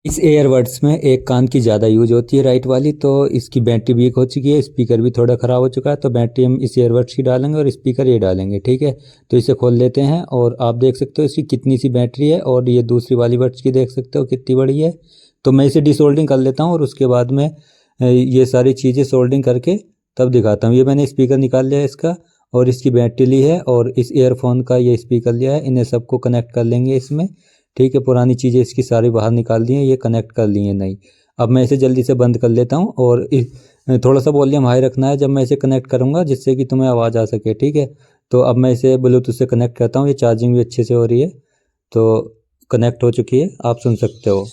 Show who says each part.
Speaker 1: इस एयरबड्स में एक कान की ज़्यादा यूज होती है, राइट वाली, तो इसकी बैटरी वीक हो चुकी है, स्पीकर भी थोड़ा ख़राब हो चुका है। तो बैटरी हम इस एयरबड्स की डालेंगे और स्पीकर ये डालेंगे, ठीक है। तो इसे खोल लेते हैं और आप देख सकते हो इसकी कितनी सी बैटरी है, और ये दूसरी वाली बड्स की देख सकते हो कितनी बड़ी है। तो मैं इसे डिसोल्डिंग कर लेता हूँ और उसके बाद में ये सारी चीज़ें सोल्डिंग करके तब दिखाता हूँ। ये मैंने स्पीकर निकाल लिया है इसका, और इसकी बैटरी ली है, और इस ईयरफोन का ये स्पीकर लिया है। इन्हें सबको कनेक्ट कर लेंगे इसमें, ठीक है। पुरानी चीज़ें इसकी सारी बाहर निकाल दी हैं, ये कनेक्ट कर ली हैं नई। अब मैं इसे जल्दी से बंद कर लेता हूँ, और थोड़ा सा वॉल्यूम हाई रखना है जब मैं इसे कनेक्ट करूँगा, जिससे कि तुम्हें आवाज़ आ सके, ठीक है। तो अब मैं इसे ब्लूटूथ से कनेक्ट करता हूँ। ये चार्जिंग भी अच्छे से हो रही है, तो कनेक्ट हो चुकी है, आप सुन सकते हो।